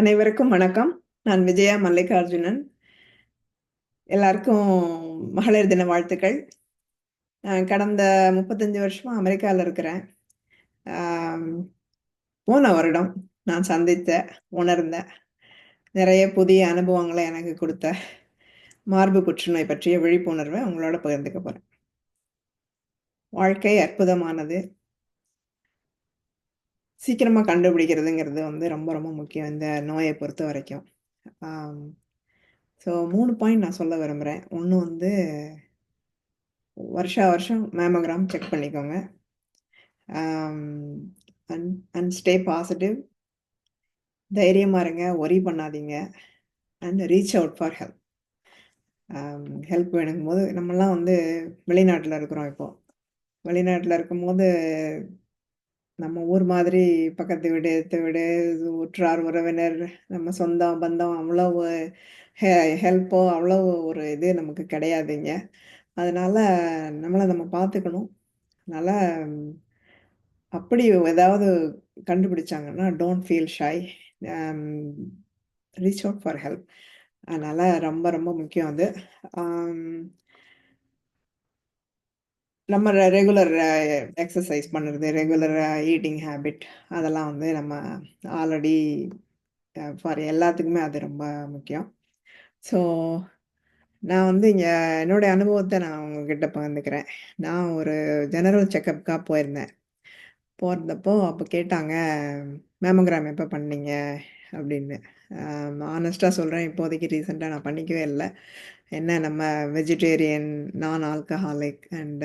அனைவருக்கும் வணக்கம். நான் விஜயா மல்லிகார்ஜுனன். எல்லாருக்கும் மகளிர் தின வாழ்த்துக்கள். கடந்த 35 வருஷமா அமெரிக்கால இருக்கிறேன். ஆம், போன வருடம் நான் சந்தித்த, உணர்ந்த, நிறைய புதிய அனுபவங்கள எனக்கு குடுத்த மார்பு புற்றுநோய் பற்றிய விழிப்புணர்வ உங்களோட பகிர்ந்துக்க போறேன். வாழ்க்கை அற்புதமானது. சீக்கிரமா கண்டுபிடிக்கிறதுங்கிறது ரொம்ப ரொம்ப முக்கியம் இந்த நோய பொறுத்தவரைக்கும். ஆம். ஸோ 3 பாயிண்ட் நான் சொல்ல விரும்புறேன். 1 வருஷா வருஷம் மேமோகிராம் செக் பண்ணிக்கோங்க. And stay positive. தைரியமா இருங்க. ஒரி பண்ணாதீங்க. And reach out for help. Help வேணுங்கும்போது நம்மலாம் வெளிநாட்டில் இருக்கிறோம் இப்போ. வெளிநாட்டில் இருக்கும்போது நம்ம ஊர் மாதிரி பக்கத்து வீடு, எதிர்த்த வீடு, உற்றார் உறவினர், நம்ம சொந்தம் பந்தம் அவ்வளவு ஹெல்ப்போ அவ்வளவு ஒரு இது நமக்கு கிடையாதுங்க. அதனால நம்ம பார்த்துக்கணும். அதனால அப்படி ஏதாவது கண்டுபிடிச்சாங்கன்னா don't feel shy. Reach out for help. அதனால ரொம்ப ரொம்ப முக்கியம் அது. ஆம், நம்ம ரெகுலர் எக்ஸசைஸ் பண்ணுறது, ரெகுலர் ஈட்டிங் ஹேபிட், அதெல்லாம் நம்ம ஆல்ரெடி ஃபார் எல்லாத்துக்குமே அது ரொம்ப முக்கியம். ஸோ நான் இங்கே என்னுடைய அனுபவத்தை நான் உங்ககிட்ட பகிர்ந்துக்கிறேன். நான் ஒரு ஜெனரல் செக்கப்க்காக போயிருந்தேன். போறதப்போ அப்போ கேட்டாங்க, மேமோகிராம் எப்போ பண்ணீங்க அப்படின்னு. ஆனஸ்ட்டா சொல்கிறேன், இப்போதைக்கு ரீசெண்டாக நான் பண்ணிக்கவே இல்ல. என்ன நம்ம வெஜிடேரியன், நான் ஆல்கஹாலிக் அண்ட்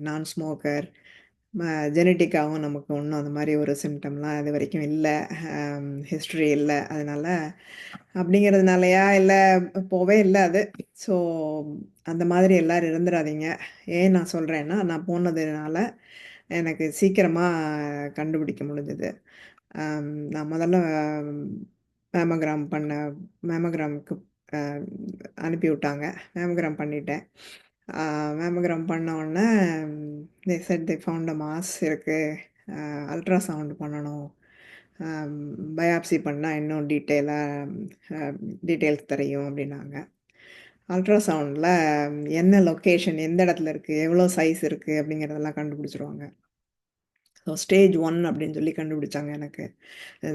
நான் ஸ்மோக்கர். ஜெனட்டிக்காவும் நமக்கு ஒன்றும் அந்த மாதிரி ஒரு சிம்டம்லாம் இது வரைக்கும் இல்லை. ஹிஸ்ட்ரி இல்லை. அதனால அப்படிங்கிறதுனாலயா இல்லை, போவே இல்லை அது. ஸோ அந்த மாதிரி எல்லோரும் இருந்துடாதீங்க. ஏன் நான் சொல்கிறேன்னா, நான் போனதுனால எனக்கு சீக்கிரமா கண்டுபிடிக்க முடிஞ்சது. நான் முதல்ல மேமோகிராம் பண்ண மேமோகிராமுக்கு அ அனுப்பி விட்டாங்க. மேமோகிராம் பண்ணிட்டேன். மேமோகிராம் பண்ண உடனே they said they found a mass இருக்கு. அல்ட்ராசவுண்ட் பண்ணணும். பயாப்சி பண்ணா இன்னும் டீட்டெயில்ஸ் தெரியும் அப்படின்னாங்க. அல்ட்ராசவுண்டில் என்ன லொக்கேஷன், எந்த இடத்துல இருக்குது, எவ்வளோ சைஸ் இருக்குது அப்படிங்கிறதெல்லாம் கண்டுபிடிச்சிருவாங்க. ஸோ ஸ்டேஜ் 1 அப்படின்னு சொல்லி கண்டுபிடிச்சாங்க எனக்கு.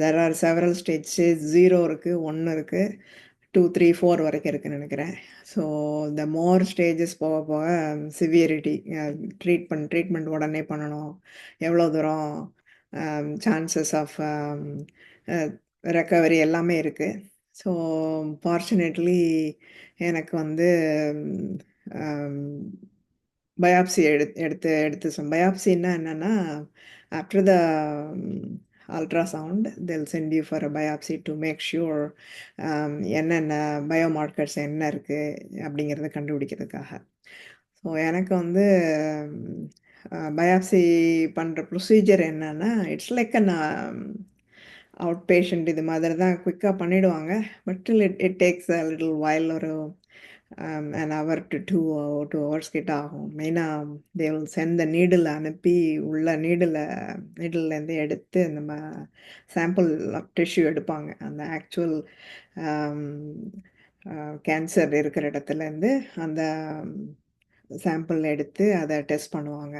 There are several stages. 0 இருக்குது, 1 இருக்குது, 2, 3, 4 வரைக்கும் இருக்குன்னு நினைக்கிறேன். ஸோ த மோர் ஸ்டேஜஸ் போக போக சிவியரிட்டி, ட்ரீட்மெண்ட் உடனே பண்ணணும், எவ்வளோ தூரம் சான்சஸ் ஆஃப் ரெக்கவரி எல்லாமே இருக்குது. ஸோ ஃபார்ச்சுனேட்லி எனக்கு பயாப்சி பயாப்சின்னா என்னென்னா, after the ultrasound they'll send you for a biopsy to make sure என்னென்ன பயோமார்க்கர்ஸ் என்ன இருக்குது அப்படிங்கிறத கண்டுபிடிக்கிறதுக்காக. ஸோ எனக்கு பயாப்சி பண்ணுற ப்ரொசீஜர் என்னன்னா, it's like an out patient. இது மாதிரி தான் குயிக்காக பண்ணிவிடுவாங்க. But it takes a little while. ஒரு an hour to 2 hours கிட்ட ஆகும். மெயினாக they will send the needle அனுப்பி உள்ள நீடில்லேருந்து எடுத்து நம்ம சாம்பிள் டிஷ்யூ எடுப்பாங்க. அந்த ஆக்சுவல் கேன்சர் இருக்கிற இடத்துலேருந்து அந்த சாம்பிள் எடுத்து அதை டெஸ்ட் பண்ணுவாங்க.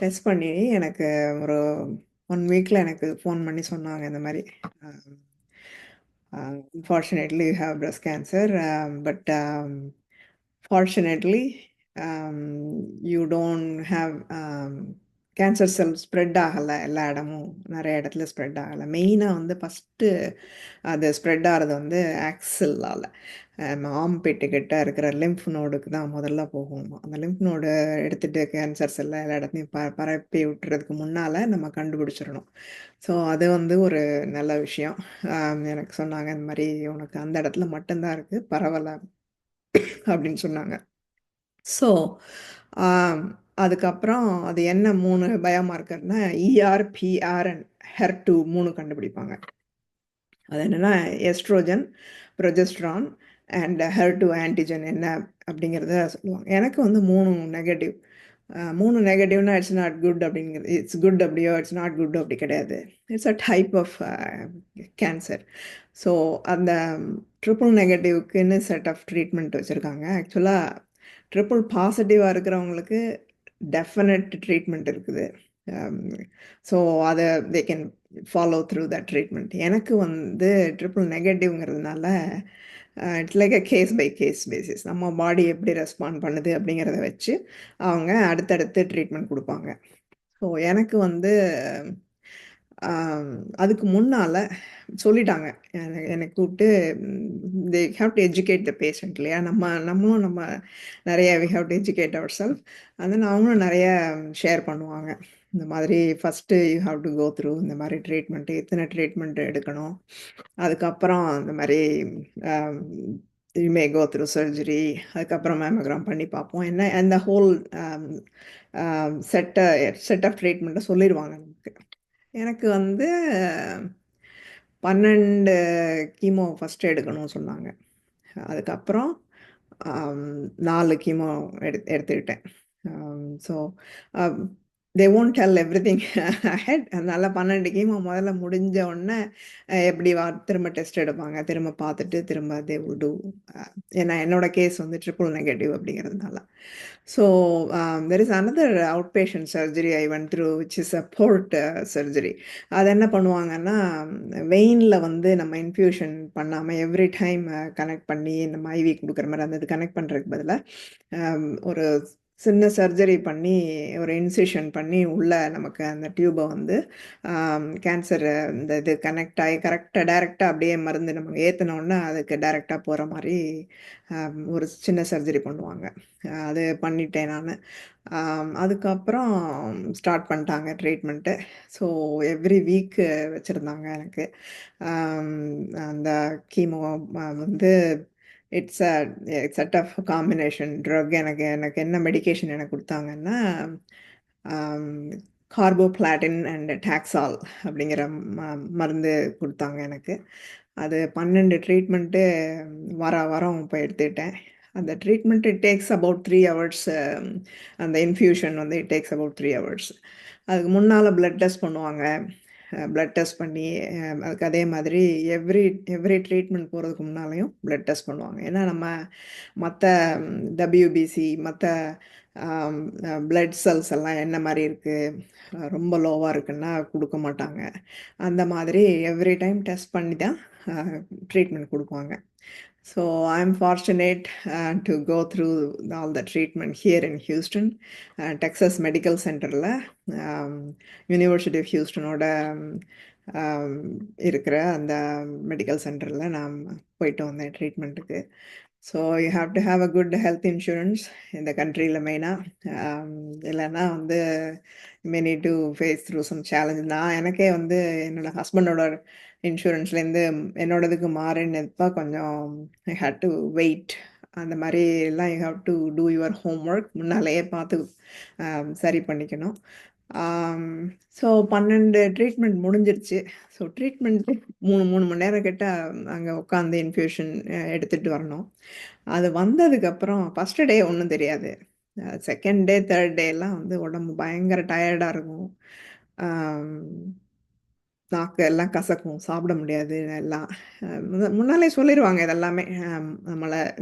டெஸ்ட் பண்ணி எனக்கு ஒரு 1 வீக்கில் எனக்கு ஃபோன் பண்ணி சொன்னாங்க, இந்த மாதிரி unfortunately you have breast cancer, but fortunately you don't have cancer cell spread ஆகலை. எல்லா இடமும் நிறைய இடத்துல ஸ்ப்ரெட் ஆகலை. மெயினாக ஃபஸ்ட்டு அது ஸ்ப்ரெட் ஆகிறது ஆக்சில்லால், ஆம்பேட்டுக்கிட்ட இருக்கிற லிம்ஃப் நோடுக்கு தான் முதல்ல போகும். அந்த லிம்ஃப் நோடு எடுத்துகிட்டு கேன்சர் செல்லை எல்லா இடத்துலையும் பரப்பி விட்டுறதுக்கு முன்னால் நம்ம கண்டுபிடிச்சிடணும். ஸோ அது ஒரு நல்ல விஷயம். எனக்கு சொன்னாங்க, இந்த மாதிரி உனக்கு அந்த இடத்துல மட்டும்தான் இருக்குது, பரவாயில்ல அப்படின்னு சொன்னாங்க. ஸோ அதுக்கப்புறம் அது என்ன 3 பயோமார்க்கர்னா, ER, PR அண்ட் HER2 3 கண்டுபிடிப்பாங்க. அது என்னென்னா oestrogen, progesterone and HER2 antigen என்ன அப்படிங்கிறத சொல்லுவாங்க. எனக்கு 3 நெகட்டிவ். 3 நெகட்டிவ்னா இட்ஸ் நாட் குட் அப்படிங்கிறது, இட்ஸ் குட் அப்படியோ இட்ஸ் நாட் குட் அப்படி கிடையாது. It's a type of cancer. So அந்த ட்ரிபிள் நெகட்டிவ்க்குன்னு செட் ஆஃப் ட்ரீட்மெண்ட் வச்சுருக்காங்க. ஆக்சுவலாக ட்ரிபிள் பாசிட்டிவாக இருக்கிறவங்களுக்கு டெஃபினட் ட்ரீட்மெண்ட் இருக்குது. ஸோ அதை they can follow through that treatment. எனக்கு வந்து ட்ரிபிள் நெகட்டிவ்ங்கிறதுனால it's like a case by case basis. நம்ம பாடி எப்படி ரெஸ்பாண்ட் பண்ணுது அப்படிங்கிறத வச்சு அவங்க அடுத்தடுத்து ட்ரீட்மெண்ட் கொடுப்பாங்க. ஸோ எனக்கு வந்து ஆம், அதுக்கு முன்னால் சொல்லிட்டாங்க. என்னை கூப்பிட்டு they have to educate the patient இல்லையா, நம்மளும் நிறைய we have to educate our self. அதனால் அவங்களும் நிறைய ஷேர் பண்ணுவாங்க. இந்த மாதிரி first you have to go through இந்த மாதிரி ட்ரீட்மெண்ட்டு, இத்தனை ட்ரீட்மெண்ட் எடுக்கணும். அதுக்கப்புறம் இந்த மாதிரி you may go through surgery, அதுக்கப்புறம் மேமோகிராம் பண்ணி பார்ப்போம் என்ன அந்த ஹோல் செட் ஆஃப் ட்ரீட்மெண்ட்டை சொல்லிடுவாங்க நமக்கு. எனக்கு வந்து 12 கீமோ ஃபஸ்ட்டு எடுக்கணும்னு சொன்னாங்க. அதுக்கப்புறம் 4 கீமோ எடுத்துக்கிட்டேன். So they won't tell everything ahead. அதனால 12 கீமோ முதல்ல முடிஞ்ச உடனே எப்படி திரும்ப டெஸ்ட் எடுப்பாங்க, திரும்ப பார்த்துட்டு திரும்ப தே will do. ஏன்னா என்னோட கேஸ் வந்து ட்ரிபிள் நெகட்டிவ் அப்படிங்கிறதுனால. So there is another out patient surgery I went through which is a port surgery. அது என்ன பண்ணுவாங்கன்னா, வெயினில் வந்து நம்ம இன்ஃப்யூஷன் பண்ணாமல் எவ்ரி டைம் கனெக்ட் பண்ணி நம்ம ஐவி கொடுக்குற மாதிரி அந்த கனெக்ட் பண்ணுறதுக்கு பதிலாக ஒரு சின்ன சர்ஜரி பண்ணி ஒரு இன்சிஷன் பண்ணி உள்ள நமக்கு அந்த டியூபை வந்து கேன்சர் இந்த இது கனெக்ட் ஆகி கரெக்டாக டைரெக்டாக அப்படியே மருந்து நம்ம ஏற்றினோன்னா அதுக்கு டைரெக்டாக போகிற மாதிரி ஒரு சின்ன சர்ஜரி பண்ணுவாங்க. அது பண்ணிட்டேன் நான். அதுக்கப்புறம் ஸ்டார்ட் பண்ணிட்டாங்க ட்ரீட்மெண்ட்டு. ஸோ எவ்ரி வீக் வச்சுருந்தாங்க எனக்கு. அந்த கீமோ வந்து it's a set of combination drug. எனக்கு எனக்கு என்ன மெடிகேஷன் எனக்கு கொடுத்தாங்கன்னா, கார்போபிளாட்டின் அண்ட் டாக்ஸால் அப்படிங்கிற மருந்து கொடுத்தாங்க எனக்கு. அது 12 ட்ரீட்மெண்ட்டு வாரம் இப்போ எடுத்துக்கிட்டேன். அந்த treatment it takes about 3 hours. அந்த இன்ஃப்யூஷன் வந்து இட் டேக்ஸ் அபவுட் 3 ஹவர்ஸ். அதுக்கு முன்னால் பிளட் டெஸ்ட் பண்ணுவாங்க. பிளட் டெஸ்ட் பண்ணி அதுக்கு அதே மாதிரி எவ்ரி ட்ரீட்மெண்ட் போகிறதுக்கு முன்னாலேயும் பிளட் டெஸ்ட் பண்ணுவாங்க. ஏன்னா நம்ம மற்ற டபிள்யூபிசி மற்ற பிளட் செல்ஸ் எல்லாம் என்ன மாதிரி இருக்குது, ரொம்ப லோவாக இருக்குன்னா கொடுக்க மாட்டாங்க. அந்த மாதிரி எவ்ரி டைம் டெஸ்ட் பண்ணி தான் ட்ரீட்மெண்ட் கொடுப்பாங்க. So I am fortunate to go through all the treatment here in Houston Texas medical சென்டரில், யூனிவர்சிட்டி ஆஃப் ஹியூஸ்டனோட இருக்கிற அந்த மெடிக்கல் சென்டரில் நான் போயிட்டு வந்தேன் ட்ரீட்மெண்ட்டுக்கு. So you have to have a good health insurance இந்த கண்ட்ரியில் மெயினாக. இல்லைன்னா வந்து may need to face through some challenge. நான் எனக்கே வந்து என்னோடய ஹஸ்பண்டோட இன்சூரன்ஸ்லேருந்து என்னோடதுக்கு மாறினப்போ கொஞ்சம் ஐ ஹேட் டு வெயிட். அந்த மாதிரி எல்லாம் you have to two your home work, முன்னாலேயே பார்த்து சரி பண்ணிக்கணும். ஸோ 12 ட்ரீட்மெண்ட் முடிஞ்சிருச்சு. ஸோ ட்ரீட்மெண்ட்டு 3 மணி நேரம் கிட்ட அங்கே உட்காந்து இன்ஃப்யூஷன் எடுத்துகிட்டு வரணும். அது வந்ததுக்கப்புறம் ஃபஸ்ட்டு டே ஒன்றும் தெரியாது. செகண்ட் டே தேர்ட் டேலாம் வந்து உடம்பு பயங்கர டயர்டாக இருக்கும். நாக்கு எல்லாம் கசக்கும், சாப்பிட முடியாது எல்லாம். முன்னாலே சொல்லிடுவாங்க இதெல்லாமே.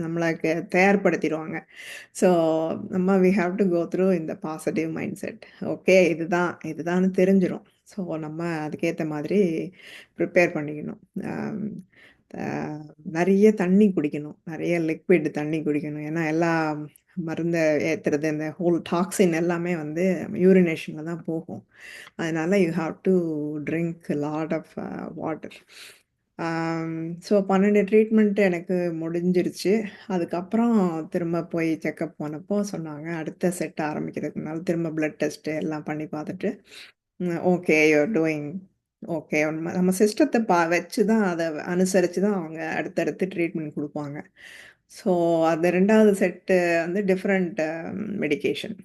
நம்மளுக்கு தயார்படுத்திடுவாங்க. ஸோ நம்ம we have to go through இந்த பாசிட்டிவ் மைண்ட் செட். ஓகே இதுதான்னு தெரிஞ்சிடும். ஸோ நம்ம அதுக்கேற்ற மாதிரி ப்ரிப்பேர் பண்ணிக்கணும். நிறைய தண்ணி குடிக்கணும், நிறைய லிக்விட் தண்ணி குடிக்கணும். ஏன்னா எல்லா மருந்தை ஏற்றுறது இந்த ஹோல் டாக்ஸின் எல்லாமே வந்து யூரினேஷனில் தான் போகும். அதனால் you have to drink lot of water. So 12 treatment எனக்கு முடிஞ்சிருச்சு. அதுக்கப்புறம் திரும்ப போய் செக்கப் போனப்போ சொன்னாங்க அடுத்த செட் ஆரம்பிக்கிறதுக்கு முன்னால் திரும்ப பிளட் டெஸ்ட்டு எல்லாம் பண்ணி பார்த்துட்டு, ஓகே யூஆர் டூயிங் ஓகே. நம்ம சிஸ்டத்தை வச்சு தான் அதை அனுசரித்து தான் அவங்க அடுத்தடுத்து ட்ரீட்மெண்ட் கொடுப்பாங்க. ஸோ அந்த 2வது செட்டு வந்து டிஃப்ரெண்ட் மெடிகேஷன்.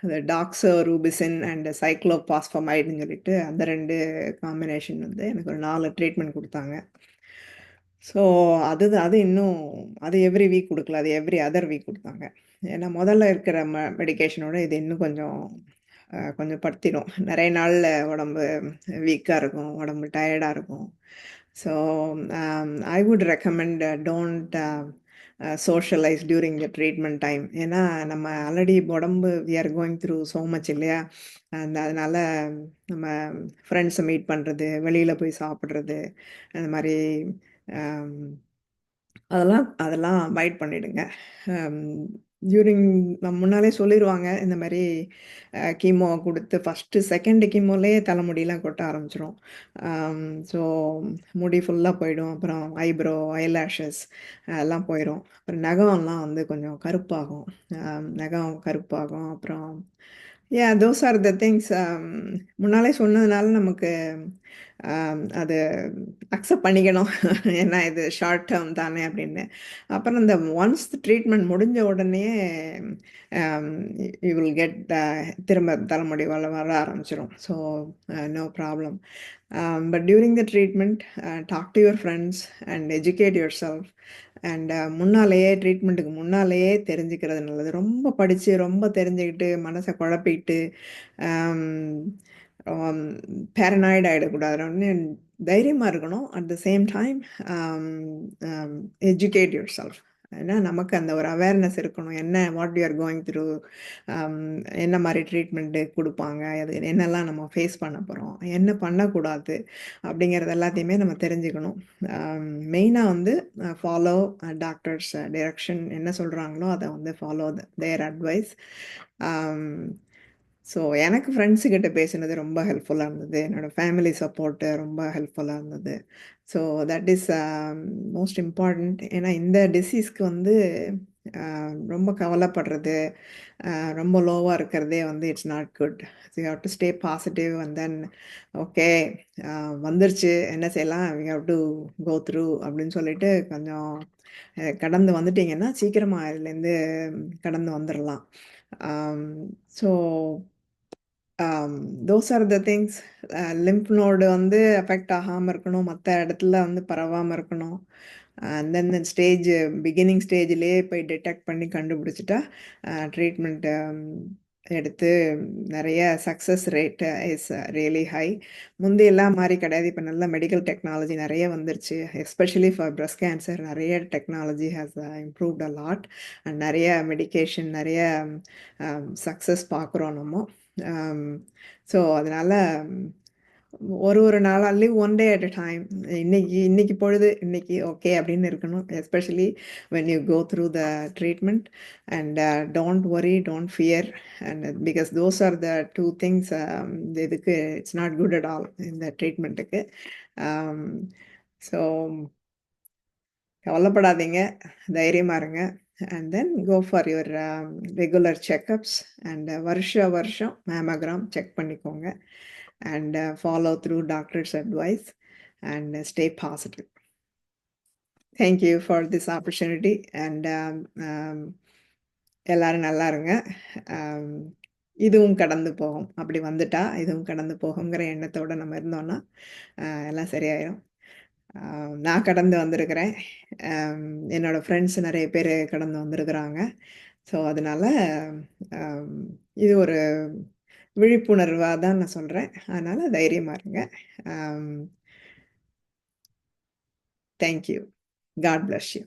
அது டாக்ஸோரூபிசின் அண்ட் சைக்ளோபாஸ்பமைடுன்னு சொல்லிட்டு அந்த 2 காம்பினேஷன் வந்து எனக்கு ஒரு 4 ட்ரீட்மெண்ட் கொடுத்தாங்க. ஸோ அது இன்னும் அது எவ்ரி வீக் குடுக்கல. அது எவ்ரி அதர் வீக் குடுத்தாங்க. ஏன்னா முதல்ல இருக்கிற மெடிகேஷனோட இது இன்னும் கொஞ்சம் படுத்திரும். நெறைய நாள்ல உடம்பு வீக்கா இருக்கும். உடம்பு டயர்டா இருக்கும். So I would recommend don't socialise during the treatment time. ஏன்னா நம்ம ஆல்ரெடி உடம்பு we are going through so much இல்லையா? அதனால நம்ம ஃப்ரெண்ட்ஸ மீட் பண்றது, வெளியில போய் சாப்பிடுறது, அந்த மாரி அம் அதெல்லாம் அதெல்லாம் அவாய்ட் பண்ணிடுங்க. அம் டியூரிங் முன்னாலே சொல்லிருவாங்க. இந்த மாரி கீமோ குடுத்து ஃபர்ஸ்ட்டு, செகண்ட் கீமோலயே தலைமுடிலாம் கொட்ட ஆரம்பிச்சுரும். அம் ஸோ முடி ஃபுல்லா போயிடும். அப்புறம் ஐப்ரோ, ஐலேஷஸ் அதெல்லாம் போயிரும். அப்புறம் நகம்லாம் வந்து கொஞ்சம் கருப்பாகும். நகம் கருப்பாகும். அப்புறம் தோஸ் ஆர் த திங்ஸ். முன்னாலே சொன்னதுனால நமக்கு அது அக்செப்ட் பண்ணிக்கணும். ஏன்னா இது ஷார்ட் டேர்ம் தானே அப்படின்னு. அப்புறம் இந்த ஒன்ஸ் ட்ரீட்மெண்ட் முடிஞ்ச உடனேயே அம் யூ வில் கெட் திரும்ப தலைமுடி வர ஆரம்பிச்சுரும். So no problem. But during the treatment talk to your friends and educate your self. அண்ட் முன்னாலேயே ட்ரீட்மெண்ட்டுக்கு முன்னாலேயே தெரிஞ்சுக்கிறது நல்லது. ரொம்ப படிச்சு, ரொம்ப தெரிஞ்சுக்கிட்டு, மனச குழப்பிக்கிட்டு, அம் அம் பேரனாய்டு ஆயிடக்கூடாது. உடனே தைரியமா இருக்கணும். At the same time um um educate your self. ஏன்னா நமக்கு அந்த ஒரு அவேர்னஸ் இருக்கணும். என்ன what you are going through, um என்ன மாரி ட்ரீட்மெண்ட்டு குடுப்பாங்க, அது என்னெல்லாம் நம்ம ஃபேஸ் பண்ண போறோம், என்ன பண்ணக்கூடாது அப்படிங்கிறது எல்லாத்தையுமே நம்ம தெரிஞ்சுக்கணும். மெயினா வந்து ஃபாலோ டாக்டர்ஸ் டைரக்ஷன் என்ன சொல்றாங்களோ, அத வந்து ஃபாலோ தேர் அட்வைஸ். அம் ஸோ எனக்கு ஃப்ரெண்ட்ஸு கிட்ட பேசினது ரொம்ப ஹெல்ப்ஃபுல்லா இருந்தது. என்னோட ஃபேமிலி சப்போர்ட்டு ரொம்ப ஹெல்ப்ஃபுல்லா இருந்தது. So that is most important. ஏன்னா இந்த டிசீஸ்க்கு வந்து அ ரொம்ப கவலைப்படுறது, ரொம்ப லோவா இருக்கிறதே வந்து it's not good. So you have to stay positive and then okay, uh வந்துருச்சு என்ன செய்யலாம்? We have to go through அப்படின்னு சொல்லிட்டு கொஞ்சம் கடந்து வந்துட்டீங்கன்னா, சீக்கிரமா இதுலேருந்து கடந்து வந்துரலாம். Um so those are the things. Lymph node வந்து அஃபெக்ட் ஆகாம இருக்கணும். மத்த இடத்துல வந்து பரவாம இருக்கணும். அண்ட் தென் ஸ்டேஜ் பிகினிங் ஸ்டேஜ்லயே போய் டிடெக்ட் பண்ணி கண்டுபிடிச்சுட்டா, ட்ரீட்மெண்ட் எடுத்து நெறைய success rate is really high. முந்தியெல்லாம் மாரி கிடையாது. இப்ப நல்ல மெடிக்கல் டெக்னாலஜி நெறைய வந்துருச்சு. எஸ்பெஷலி ஃபார் பிரஸ்ட் கேன்சர் நெறைய technology has improved a lot. And நெறைய மெடிகேஷன், நெறைய சக்சஸ் பார்க்குறோம் நம்ம. ஸோ அதனால ஒரு ஒரு நாளா live one day at a time. இன்னைக்கு இன்னைக்கு பொழுது இன்னைக்கு ஓகே அப்படின்னு இருக்கணும். Especially when you go through the treatment. And don't worry, don't fear. And because those are the two things. இதுக்கு it's not good at all இந்த ட்ரீட்மெண்ட்டுக்கு. So கவலைப்படாதீங்க. தைரியமா இருங்க. And then go for your regular checkups. And வருஷம் mammogram check பண்ணிக்கோங்க. And follow through doctors advice and stay positive. Thank you for this opportunity. And எல்லாரும் நல்லா இருங்க. அம் இதுவும் கடந்து போகும். அப்படி வந்துட்டா, இதுவும் கடந்து போகுங்கிற எண்ணத்தோட நம்ம இருந்தோம்னா, எல்லாம் சரியாயிரும். அ நான் கடந்து வந்திருக்கிறேன். அம் என்னோட ஃப்ரெண்ட்ஸ் நெறைய பேரு கடந்து வந்திருக்கிறாங்க. ஸோ, அதனால அம் இது ஒரு விழிப்புணர்வா தான் நான் சொல்றேன். அதனால தைரியமா இருங்க. Um thank you. God bless you.